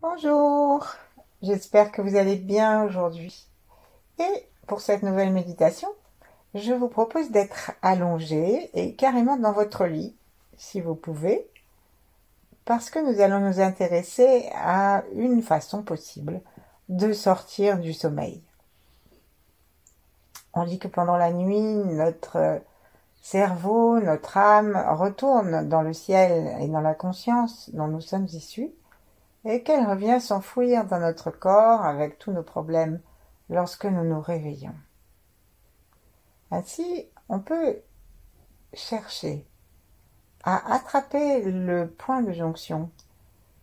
Bonjour, j'espère que vous allez bien aujourd'hui. Et pour cette nouvelle méditation, je vous propose d'être allongé et carrément dans votre lit, si vous pouvez, parce que nous allons nous intéresser à une façon possible de sortir du sommeil. On dit que pendant la nuit, notre cerveau, notre âme retourne dans le ciel et dans la conscience dont nous sommes issus, et qu'elle revient s'enfouir dans notre corps avec tous nos problèmes lorsque nous nous réveillons. Ainsi, on peut chercher à attraper le point de jonction.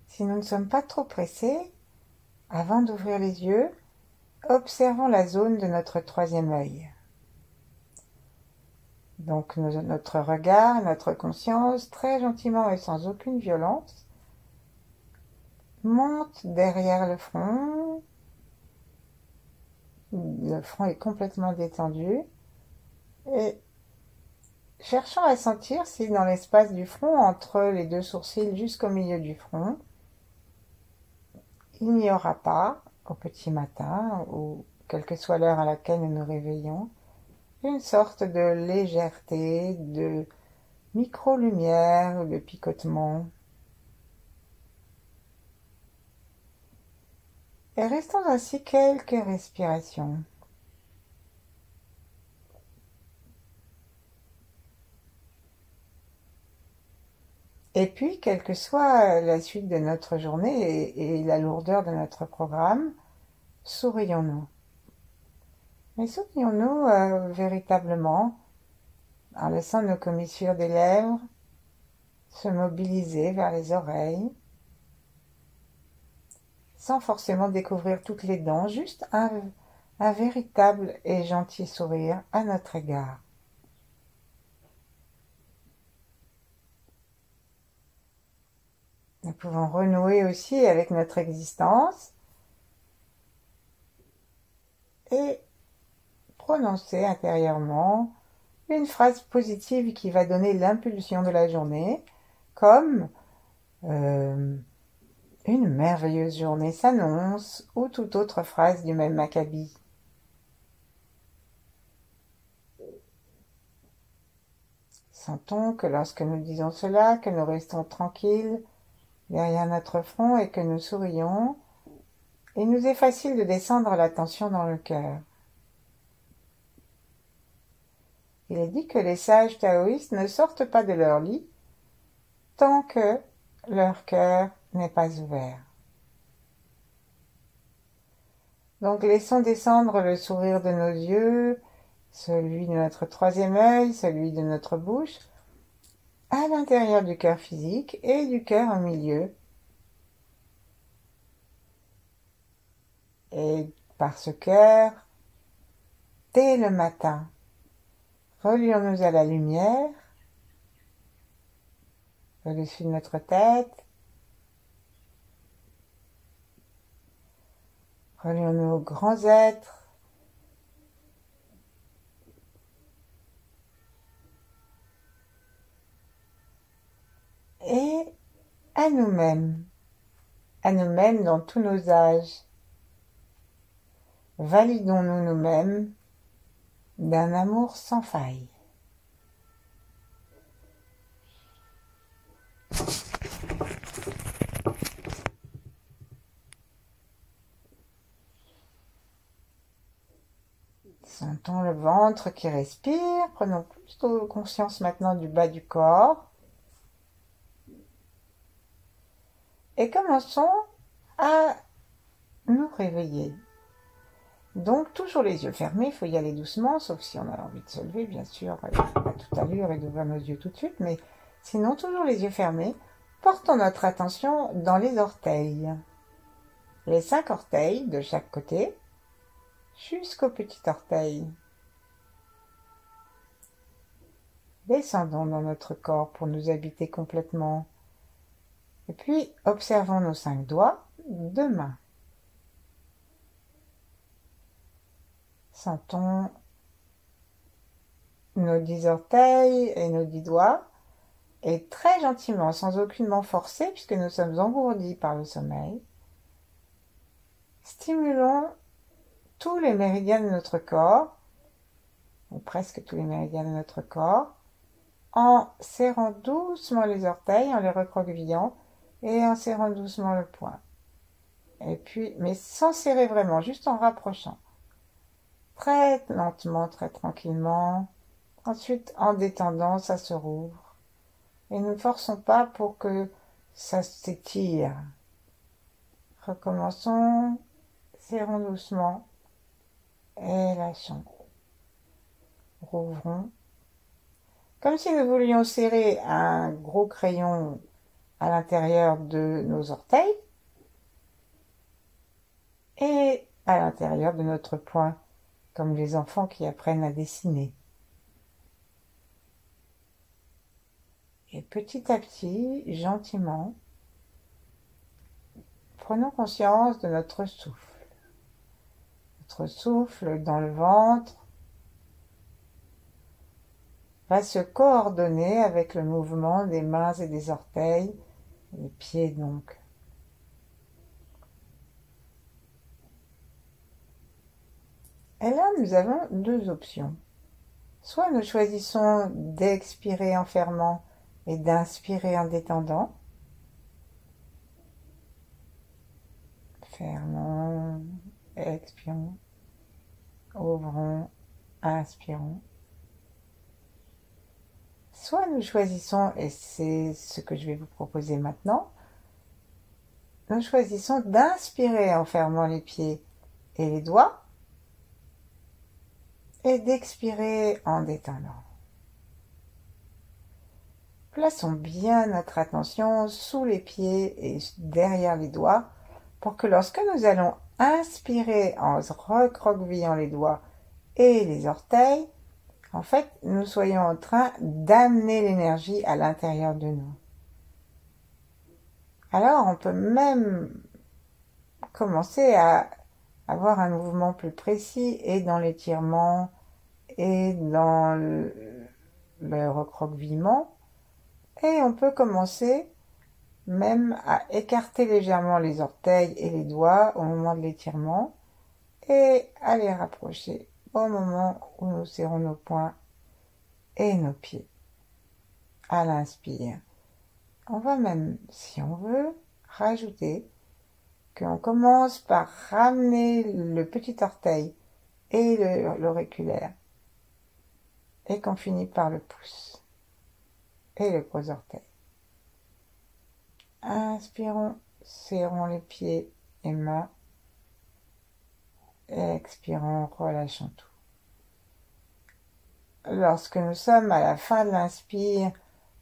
Si nous ne sommes pas trop pressés, avant d'ouvrir les yeux, observons la zone de notre troisième œil. Donc notre regard, notre conscience, très gentiment et sans aucune violence, monte derrière le front. Le front est complètement détendu. Et cherchons à sentir si dans l'espace du front, entre les deux sourcils jusqu'au milieu du front, il n'y aura pas, au petit matin, ou quelle que soit l'heure à laquelle nous nous réveillons, une sorte de légèreté, de micro-lumière ou de picotement. Et restons ainsi quelques respirations. Et puis, quelle que soit la suite de notre journée et la lourdeur de notre programme, sourions-nous. Mais sourions-nous véritablement en laissant nos commissures des lèvres se mobiliser vers les oreilles, sans forcément découvrir toutes les dents, juste un véritable et gentil sourire à notre égard. Nous pouvons renouer aussi avec notre existence et prononcer intérieurement une phrase positive qui va donner l'impulsion de la journée, comme une merveilleuse journée s'annonce ou toute autre phrase du même acabit. Sentons que lorsque nous disons cela, que nous restons tranquilles derrière notre front et que nous sourions, il nous est facile de descendre la tension dans le cœur. Il est dit que les sages taoïstes ne sortent pas de leur lit tant que leur cœur n'est pas ouvert. Donc laissons descendre le sourire de nos yeux, celui de notre troisième œil, celui de notre bouche, à l'intérieur du cœur physique et du cœur au milieu. Et par ce cœur, dès le matin, relions-nous à la lumière, au-dessus de notre tête, relions-nous aux grands êtres, et à nous-mêmes dans tous nos âges. Validons-nous nous-mêmes d'un amour sans faille. Sentons le ventre qui respire, prenons plus de conscience maintenant du bas du corps et commençons à nous réveiller. Donc toujours les yeux fermés, il faut y aller doucement, sauf si on a envie de se lever, bien sûr, à toute allure et d'ouvrir nos yeux tout de suite, mais sinon toujours les yeux fermés, portons notre attention dans les orteils. Les 5 orteils de chaque côté, jusqu'au petit orteil. Descendons dans notre corps pour nous habiter complètement. Et puis, observons nos 5 doigts de main. Sentons nos 10 orteils et nos 10 doigts. Et très gentiment, sans aucunement forcer, puisque nous sommes engourdis par le sommeil, Stimulons tous les méridiens de notre corps, ou presque tous les méridiens de notre corps, en serrant doucement les orteils, en les recroquevillant, et en serrant doucement le poing. Et puis, mais sans serrer vraiment, juste en rapprochant. Très lentement, très tranquillement. Ensuite, en détendant, ça se rouvre. Et ne forçons pas pour que ça s'étire. Recommençons, serrons doucement et lâchons. Rouvrons. Comme si nous voulions serrer un gros crayon à l'intérieur de nos orteils et à l'intérieur de notre poing, comme les enfants qui apprennent à dessiner. Et petit à petit, gentiment, prenons conscience de notre souffle. Notre souffle dans le ventre va se coordonner avec le mouvement des mains et des orteils, les pieds donc. Et là, nous avons deux options. Soit nous choisissons d'expirer en fermant et d'inspirer en détendant. Fermons, expirons, ouvrons, inspirons. Soit nous choisissons, et c'est ce que je vais vous proposer maintenant, nous choisissons d'inspirer en fermant les pieds et les doigts et d'expirer en détendant. Plaçons bien notre attention sous les pieds et derrière les doigts pour que lorsque nous allons inspirer en recroquevillant les doigts et les orteils, en fait, nous soyons en train d'amener l'énergie à l'intérieur de nous. Alors, on peut même commencer à avoir un mouvement plus précis et dans l'étirement et dans le recroquevillement. Et on peut commencer même à écarter légèrement les orteils et les doigts au moment de l'étirement et à les rapprocher au moment où nous serrons nos poings et nos pieds. À l'inspire. On va même, si on veut, rajouter qu'on commence par ramener le petit orteil et l'auriculaire et qu'on finit par le pouce et le gros orteil. Inspirons, serrons les pieds et mains. Et expirons, relâchons tout. Lorsque nous sommes à la fin de l'inspire,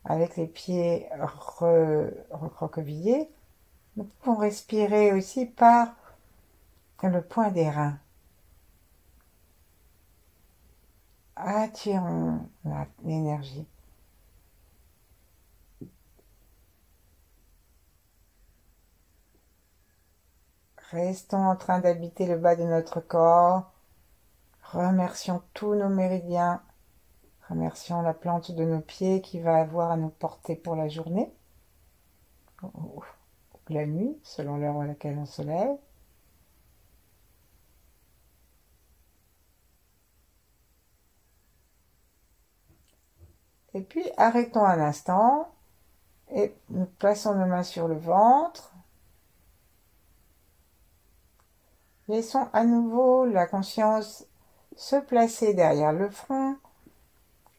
avec les pieds recroquevillés, nous pouvons respirer aussi par le point des reins. Attirons l'énergie. Restons en train d'habiter le bas de notre corps. Remercions tous nos méridiens. Remercions la plante de nos pieds qui va avoir à nous porter pour la journée ou la nuit, selon l'heure à laquelle on se lève. Et puis arrêtons un instant et nous plaçons nos mains sur le ventre. Laissons à nouveau la conscience se placer derrière le front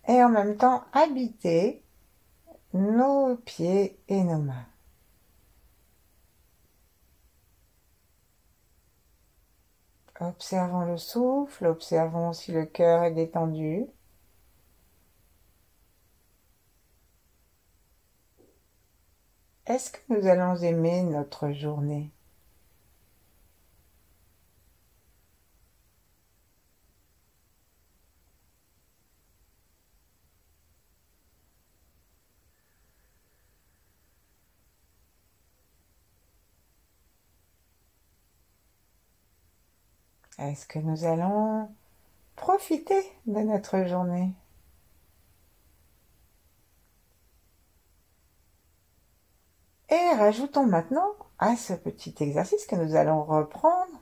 et en même temps habiter nos pieds et nos mains. Observons le souffle, observons si le cœur est détendu. Est-ce que nous allons aimer notre journée ? Est-ce que nous allons profiter de notre journée ? Et rajoutons maintenant à ce petit exercice que nous allons reprendre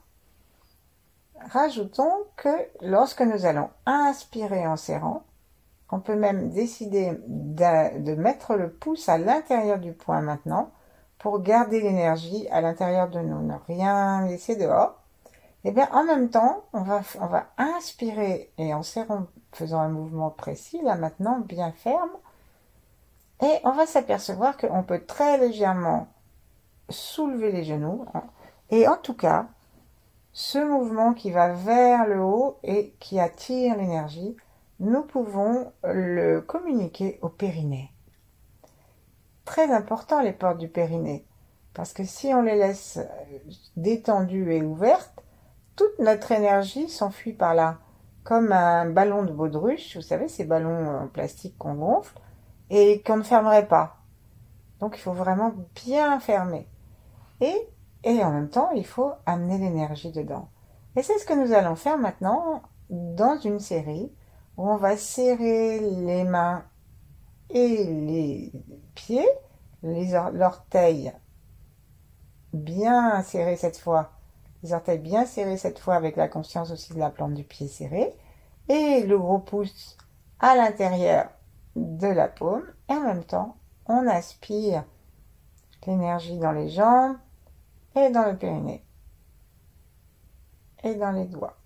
rajoutons que lorsque nous allons inspirer en serrant, on peut même décider de mettre le pouce à l'intérieur du poing maintenant pour garder l'énergie à l'intérieur de nous, ne rien laisser dehors. Et bien en même temps, on va inspirer et en serrant, faisant un mouvement précis, là maintenant bien ferme, et on va s'apercevoir qu'on peut très légèrement soulever les genoux. Et en tout cas, ce mouvement qui va vers le haut et qui attire l'énergie, nous pouvons le communiquer au périnée. Très important les portes du périnée, parce que si on les laisse détendues et ouvertes, toute notre énergie s'enfuit par là, comme un ballon de baudruche, vous savez, ces ballons en plastique qu'on gonfle, et qu'on ne fermerait pas. Donc il faut vraiment bien fermer. Et en même temps, il faut amener l'énergie dedans. Et c'est ce que nous allons faire maintenant dans une série où on va serrer les mains et les pieds, l'orteil bien serré cette fois, les orteils bien serrés cette fois avec la conscience aussi de la plante du pied serrée, et le gros pouce à l'intérieur de la paume, et en même temps, on aspire l'énergie dans les jambes et dans le périnée et dans les doigts.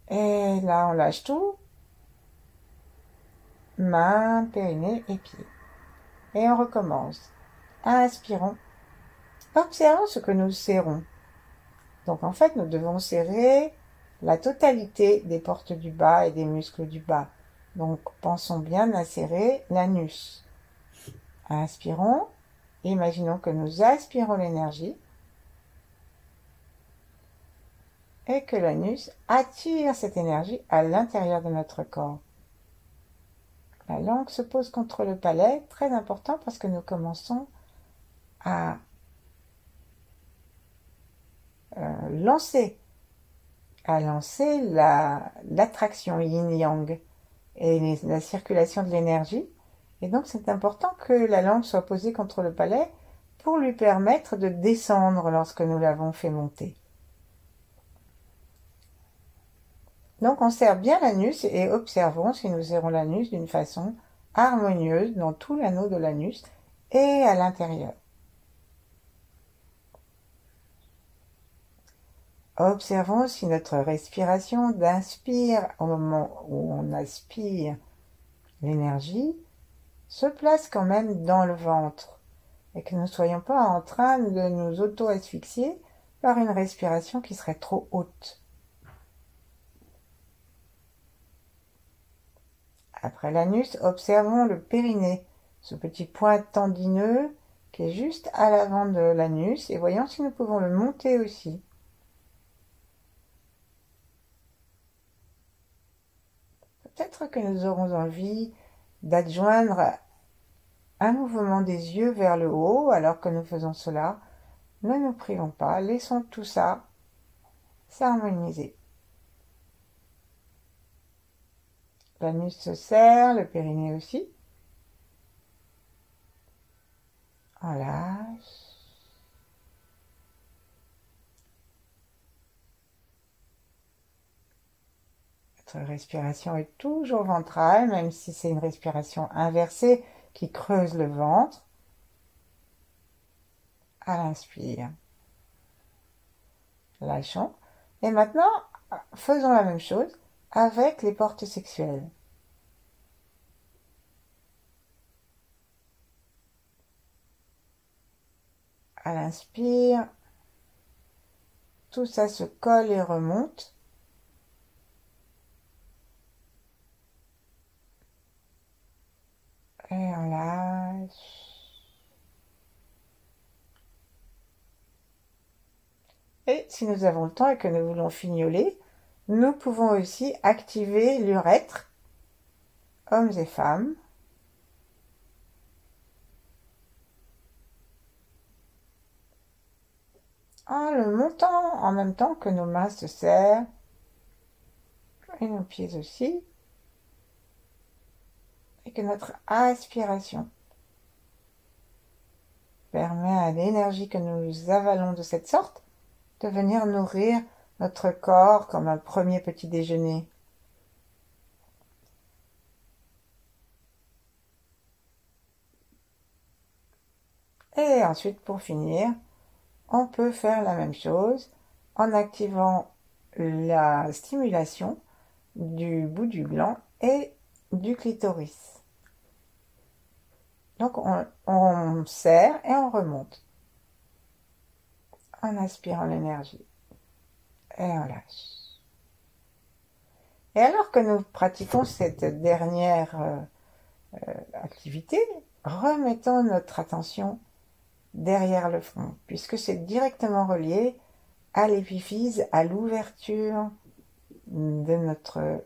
Et là, on lâche tout, mains, périnée et pieds. Et on recommence. Inspirons. Observons ce que nous serrons. Donc en fait, nous devons serrer la totalité des portes du bas et des muscles du bas. Donc pensons bien à serrer l'anus. Inspirons. Imaginons que nous aspirons l'énergie et que l'anus attire cette énergie à l'intérieur de notre corps. La langue se pose contre le palais, très important parce que nous commençons à lancer l'attraction yin-yang et la circulation de l'énergie. Et donc c'est important que la langue soit posée contre le palais pour lui permettre de descendre lorsque nous l'avons fait monter. Donc on serre bien l'anus et observons si nous serrons l'anus d'une façon harmonieuse dans tout l'anneau de l'anus et à l'intérieur. Observons si notre respiration d'inspire au moment où on aspire l'énergie se place quand même dans le ventre et que nous ne soyons pas en train de nous auto-asphyxier par une respiration qui serait trop haute. Après l'anus, observons le périnée, ce petit point tendineux qui est juste à l'avant de l'anus, et voyons si nous pouvons le monter aussi. Peut-être que nous aurons envie d'adjoindre un mouvement des yeux vers le haut alors que nous faisons cela. Ne nous privons pas, laissons tout ça s'harmoniser. L'anus se serre, le périnée aussi. On lâche. Notre respiration est toujours ventrale, même si c'est une respiration inversée qui creuse le ventre. À l'inspire. Lâchons. Et maintenant, faisons la même chose avec les portes sexuelles. À l'inspire, tout ça se colle et remonte. Et on lâche. Et si nous avons le temps et que nous voulons fignoler, nous pouvons aussi activer l'urètre, hommes et femmes. En le montant en même temps que nos mains se serrent, et nos pieds aussi, et que notre aspiration permet à l'énergie que nous avalons de cette sorte de venir nourrir notre corps comme un premier petit déjeuner. Et ensuite, pour finir, on peut faire la même chose en activant la stimulation du bout du gland et du clitoris. Donc on serre et on remonte en aspirant l'énergie et on lâche. Et alors que nous pratiquons cette dernière activité, remettons notre attention derrière le front, puisque c'est directement relié à l'épiphyse, à l'ouverture de notre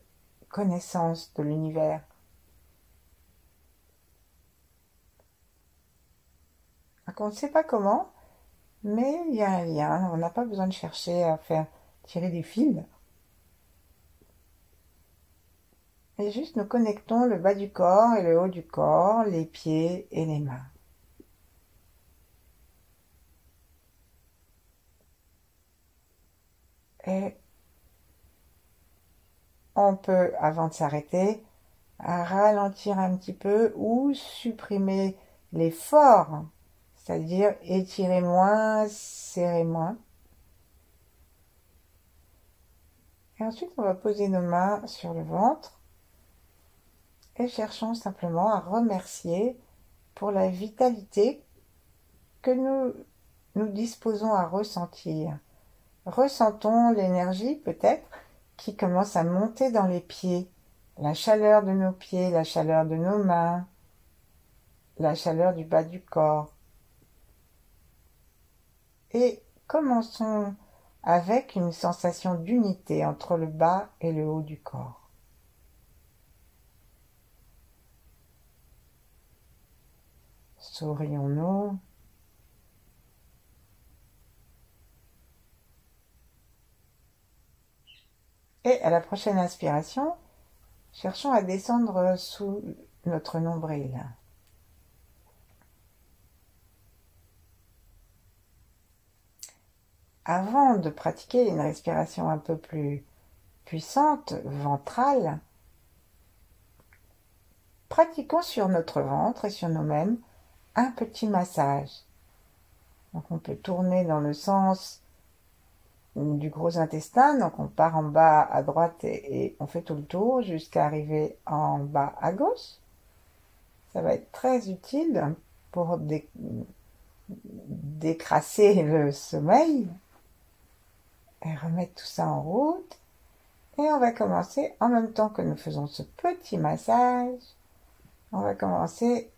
connaissance de l'univers. On ne sait pas comment, mais il y a un lien. On n'a pas besoin de chercher à faire tirer des fils. Et juste nous connectons le bas du corps et le haut du corps, les pieds et les mains. Et on peut, avant de s'arrêter, ralentir un petit peu ou supprimer l'effort, c'est-à-dire étirer moins, serrer moins. Et ensuite, on va poser nos mains sur le ventre et cherchons simplement à remercier pour la vitalité que nous disposons à ressentir. Ressentons l'énergie peut-être qui commence à monter dans les pieds, la chaleur de nos pieds, la chaleur de nos mains, la chaleur du bas du corps. Et commençons avec une sensation d'unité entre le bas et le haut du corps. Sourions-nous. Et à la prochaine inspiration, cherchons à descendre sous notre nombril. Avant de pratiquer une respiration un peu plus puissante, ventrale, pratiquons sur notre ventre et sur nous-mêmes un petit massage. Donc on peut tourner dans le sens du gros intestin, donc on part en bas à droite et on fait tout le tour jusqu'à arriver en bas à gauche. Ça va être très utile pour décrasser le sommeil et remettre tout ça en route. Et on va commencer, en même temps que nous faisons ce petit massage, on va commencer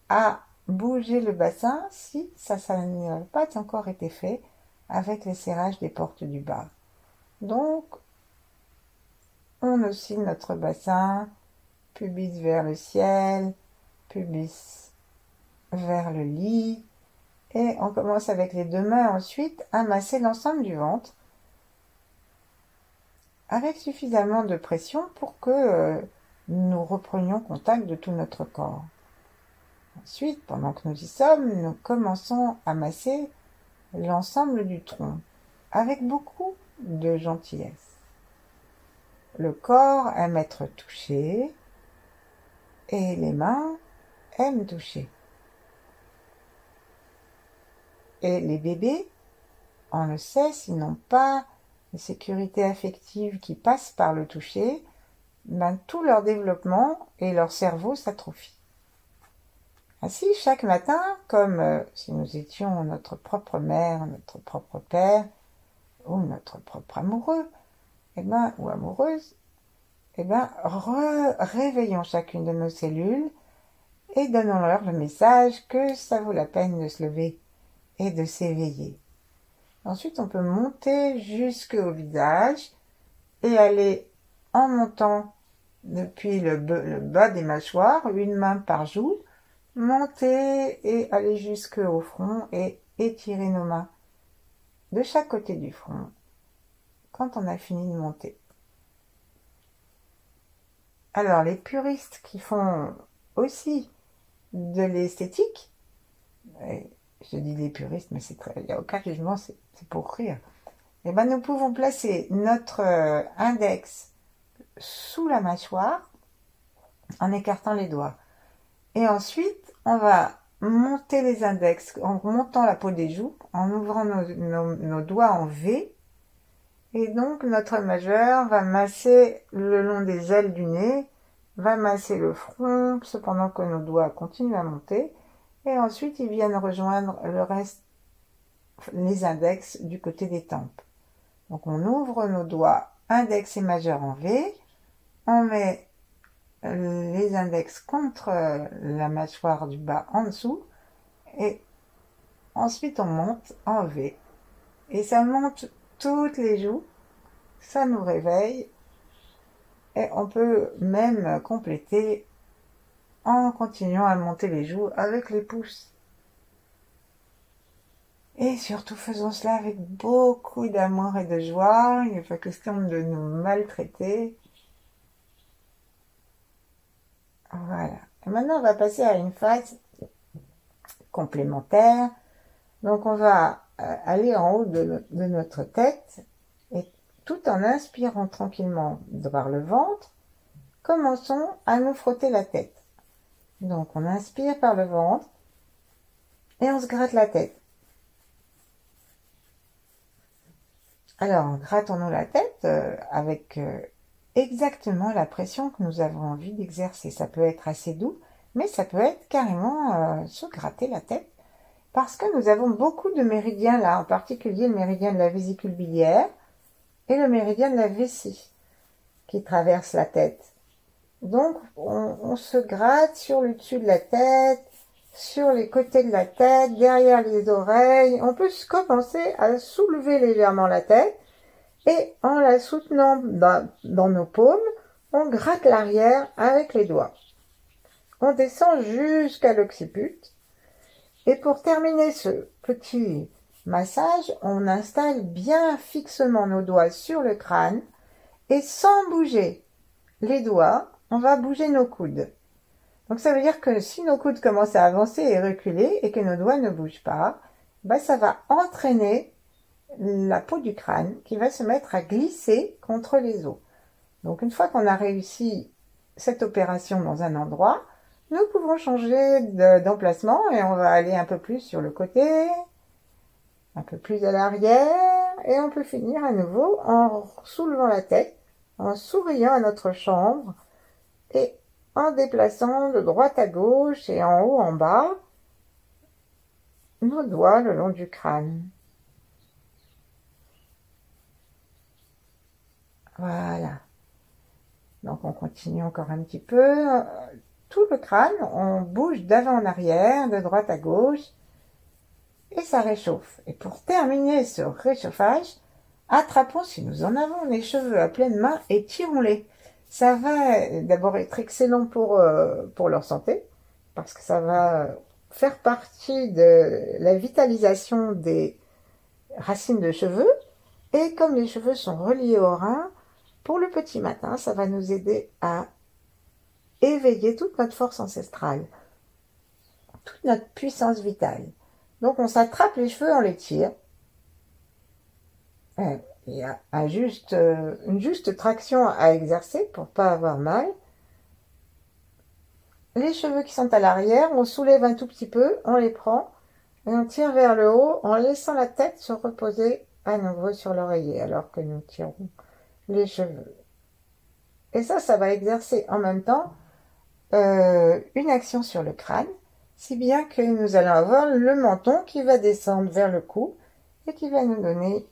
à bouger le bassin si ça n'a pas encore été fait avec les serrages des portes du bas. Donc, on oscille notre bassin, pubis vers le ciel, pubis vers le lit, et on commence avec les deux mains ensuite à masser l'ensemble du ventre avec suffisamment de pression pour que nous reprenions contact de tout notre corps. Ensuite, pendant que nous y sommes, nous commençons à masser l'ensemble du tronc avec beaucoup de gentillesse. Le corps aime être touché et les mains aiment toucher. Et les bébés, on le sait, s'ils n'ont pas de sécurité affective qui passe par le toucher, ben, tout leur développement et leur cerveau s'atrophient. Ainsi, chaque matin, comme si nous étions notre propre mère, notre propre père, ou notre propre amoureux, ou amoureuse, réveillons chacune de nos cellules et donnons-leur le message que ça vaut la peine de se lever et de s'éveiller. Ensuite, on peut monter jusqu'au visage et aller en montant depuis le bas des mâchoires, une main par joue, monter et aller jusqu'au front et étirer nos mains de chaque côté du front quand on a fini de monter. Alors, les puristes qui font aussi de l'esthétique, je dis les puristes, mais il n'y a aucun jugement, c'est pour rire. eh ben, nous pouvons placer notre index sous la mâchoire en écartant les doigts. Et ensuite, on va monter les index en montant la peau des joues, en ouvrant nos doigts en V. Et donc, notre majeur va masser le long des ailes du nez, va masser le front, cependant que nos doigts continuent à monter. Et ensuite, ils viennent rejoindre le reste, les index du côté des tempes. Donc, on ouvre nos doigts index et majeur en V. On met les index contre la mâchoire du bas en dessous. Et ensuite, on monte en V. Et ça monte toutes les joues. Ça nous réveille. Et on peut même compléter en continuant à monter les joues avec les pouces. Et surtout, faisons cela avec beaucoup d'amour et de joie. Il n'est pas question de nous maltraiter. Voilà. Et maintenant, on va passer à une phase complémentaire. Donc, on va aller en haut de notre tête et tout en inspirant tranquillement par le ventre, commençons à nous frotter la tête. Donc, on inspire par le ventre et on se gratte la tête. Alors, grattons-nous la tête avec exactement la pression que nous avons envie d'exercer. Ça peut être assez doux, mais ça peut être carrément se gratter la tête parce que nous avons beaucoup de méridiens là, en particulier le méridien de la vésicule biliaire et le méridien de la vessie qui traversent la tête. Donc, on se gratte sur le dessus de la tête, sur les côtés de la tête, derrière les oreilles. On peut commencer à soulever légèrement la tête et en la soutenant dans nos paumes, on gratte l'arrière avec les doigts. On descend jusqu'à l'occiput. Et pour terminer ce petit massage, on installe bien fixement nos doigts sur le crâne et sans bouger les doigts, on va bouger nos coudes. Donc ça veut dire que si nos coudes commencent à avancer et reculer et que nos doigts ne bougent pas, ben ça va entraîner la peau du crâne qui va se mettre à glisser contre les os. Donc une fois qu'on a réussi cette opération dans un endroit, nous pouvons changer d'emplacement et on va aller un peu plus sur le côté, un peu plus à l'arrière et on peut finir à nouveau en soulevant la tête, en souriant à notre chambre et en déplaçant de droite à gauche et en haut en bas nos doigts le long du crâne. Voilà. Donc on continue encore un petit peu. Tout le crâne, on bouge d'avant en arrière, de droite à gauche, et ça réchauffe. Et pour terminer ce réchauffage, attrapons, si nous en avons, les cheveux à pleine main et tirons-les. Ça va d'abord être excellent pour leur santé, parce que ça va faire partie de la vitalisation des racines de cheveux, et comme les cheveux sont reliés aux reins, pour le petit matin, ça va nous aider à éveiller toute notre force ancestrale, toute notre puissance vitale. Donc on s'attrape les cheveux, on les tire. Il y a une juste traction à exercer pour pas avoir mal. Les cheveux qui sont à l'arrière, on soulève un tout petit peu, on les prend et on tire vers le haut en laissant la tête se reposer à nouveau sur l'oreiller alors que nous tirons les cheveux. Et ça va exercer en même temps une action sur le crâne, si bien que nous allons avoir le menton qui va descendre vers le cou et qui va nous donner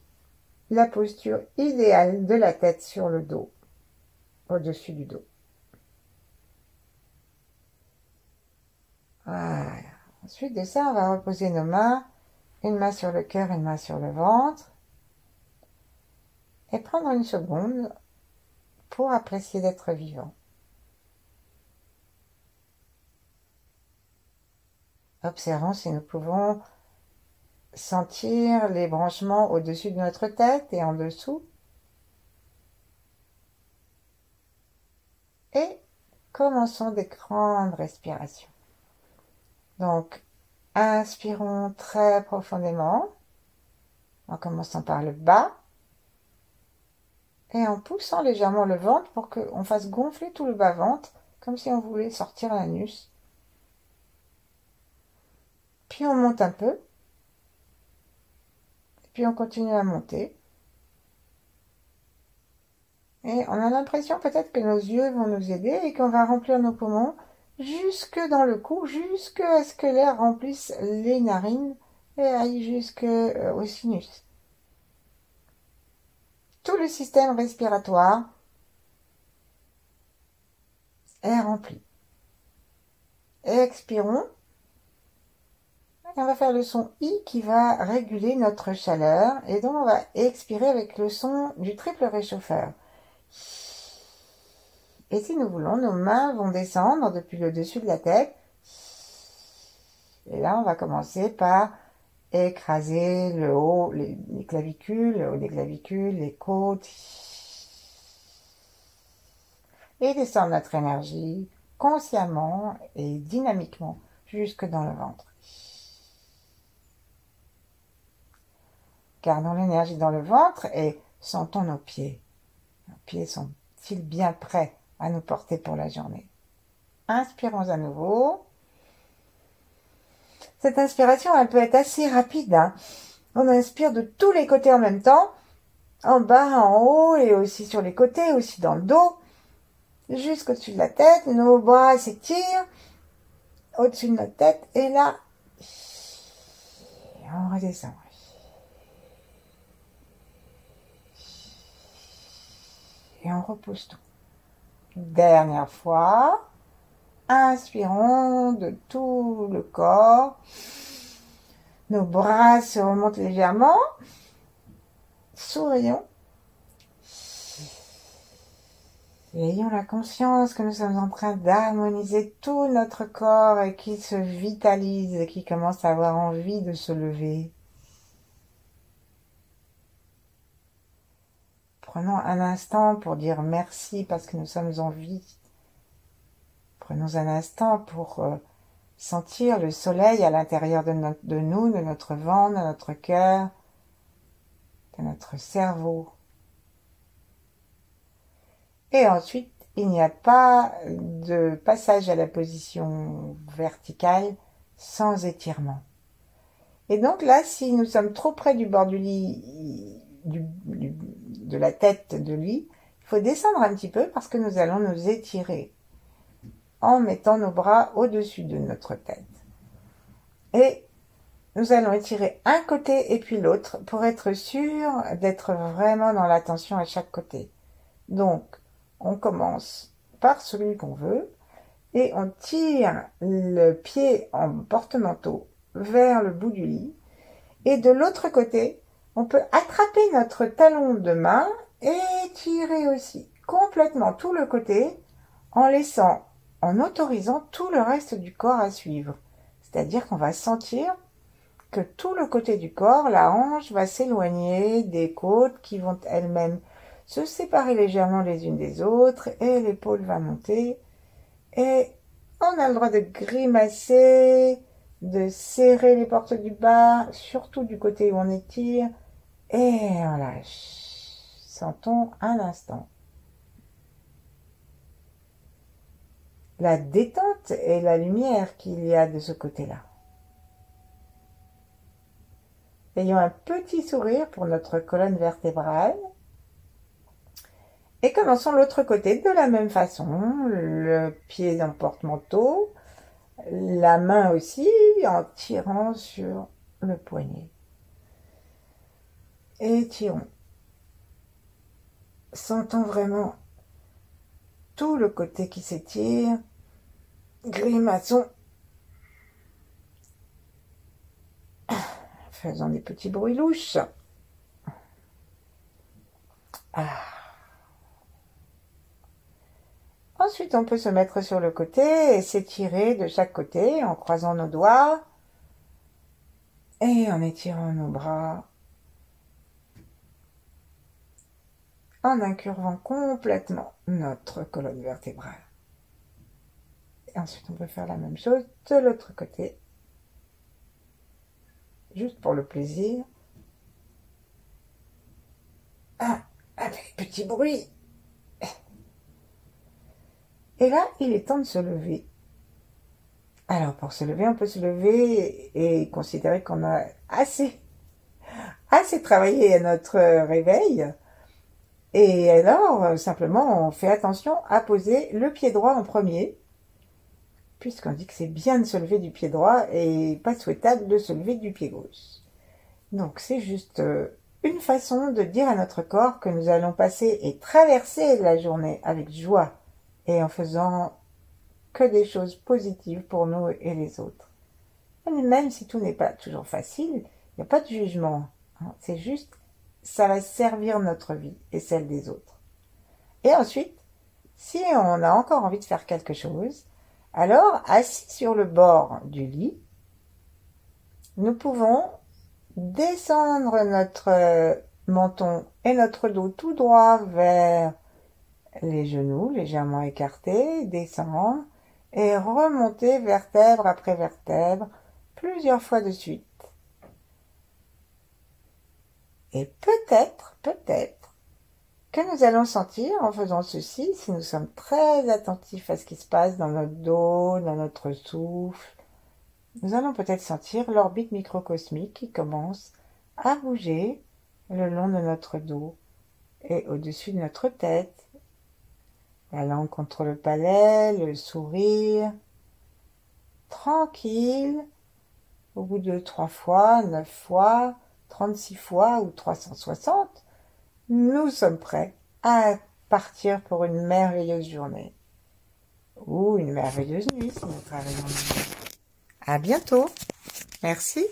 la posture idéale de la tête sur le dos, au-dessus du dos. Voilà. Ensuite de ça, on va reposer nos mains, une main sur le cœur, une main sur le ventre, et prendre une seconde pour apprécier d'être vivant. Observons si nous pouvons sentir les branchements au-dessus de notre tête et en dessous. Et commençons des grandes respirations. Donc, inspirons très profondément, en commençant par le bas, et en poussant légèrement le ventre pour qu'on fasse gonfler tout le bas-ventre, comme si on voulait sortir l'anus. Puis on monte un peu, et puis on continue à monter. Et on a l'impression peut-être que nos yeux vont nous aider et qu'on va remplir nos poumons jusque dans le cou, jusqu'à ce que l'air remplisse les narines et aille jusqu'au sinus. Tout le système respiratoire est rempli. Expirons. Et on va faire le son I qui va réguler notre chaleur. Et donc on va expirer avec le son du triple réchauffeur. Et si nous voulons, nos mains vont descendre depuis le dessus de la tête. Et là, on va commencer par écraser le haut, les clavicules, le haut des clavicules, les côtes. Et descendre notre énergie consciemment et dynamiquement jusque dans le ventre. Gardons l'énergie dans le ventre et sentons nos pieds. Nos pieds sont-ils bien prêts à nous porter pour la journée? Inspirons à nouveau. Cette inspiration, elle peut être assez rapide. On inspire de tous les côtés en même temps, en bas, en haut et aussi sur les côtés, aussi dans le dos, jusqu'au-dessus de la tête. Nos bras s'étirent au-dessus de notre tête et là, on redescend. Et on repousse tout. Dernière fois. Inspirons de tout le corps. Nos bras se remontent légèrement. Sourions. Et ayons la conscience que nous sommes en train d'harmoniser tout notre corps et qu'il se vitalise et qu'il commence à avoir envie de se lever. Prenons un instant pour dire merci parce que nous sommes en vie. Prenons un instant pour sentir le soleil à l'intérieur de nous, de notre ventre, de notre cœur, de notre cerveau. Et ensuite, il n'y a pas de passage à la position verticale sans étirement. Et donc là, si nous sommes trop près du bord du lit, de la tête de lit, il faut descendre un petit peu parce que nous allons nous étirer en mettant nos bras au-dessus de notre tête. Et nous allons étirer un côté et puis l'autre pour être sûr d'être vraiment dans l'attention à chaque côté. Donc, on commence par celui qu'on veut et on tire le pied en porte-manteau vers le bout du lit. Et de l'autre côté, on peut attraper notre talon de main et tirer aussi complètement tout le côté en autorisant tout le reste du corps à suivre. C'est-à-dire qu'on va sentir que tout le côté du corps, la hanche va s'éloigner des côtes qui vont elles-mêmes se séparer légèrement les unes des autres et l'épaule va monter. Et on a le droit de grimacer, de serrer les portes du bas, surtout du côté où on étire, et on lâche. Sentons un instant la détente et la lumière qu'il y a de ce côté-là. Ayons un petit sourire pour notre colonne vertébrale. Et commençons l'autre côté de la même façon. Le pied dans le porte-manteau, la main aussi en tirant sur le poignet. Et tirons. Sentons vraiment tout le côté qui s'étire. Grimaçons. Faisons des petits bruits louches. Ensuite, on peut se mettre sur le côté et s'étirer de chaque côté en croisant nos doigts et en étirant nos bras, en incurvant complètement notre colonne vertébrale. Et ensuite, on peut faire la même chose de l'autre côté, juste pour le plaisir. Avec petit bruit. Et là, il est temps de se lever. Alors, pour se lever, on peut se lever et considérer qu'on a assez travaillé à notre réveil. Et alors, simplement, on fait attention à poser le pied droit en premier, puisqu'on dit que c'est bien de se lever du pied droit et pas souhaitable de se lever du pied gauche. Donc, c'est juste une façon de dire à notre corps que nous allons passer et traverser la journée avec joie et en faisant que des choses positives pour nous et les autres. Même si tout n'est pas toujours facile, il n'y a pas de jugement. C'est juste, ça va servir notre vie et celle des autres. Et ensuite, si on a encore envie de faire quelque chose, alors, assis sur le bord du lit, nous pouvons descendre notre menton et notre dos tout droit vers les genoux, légèrement écartés, descendre et remonter vertèbre après vertèbre plusieurs fois de suite. Et peut-être que nous allons sentir en faisant ceci, si nous sommes très attentifs à ce qui se passe dans notre dos, dans notre souffle, nous allons peut-être sentir l'orbite microcosmique qui commence à bouger le long de notre dos et au-dessus de notre tête. La langue contre le palais, le sourire, tranquille, au bout de 3 fois, 9 fois, 36 fois ou 360, nous sommes prêts à partir pour une merveilleuse journée. Ou une merveilleuse nuit si nous travaillons. À bientôt. Merci.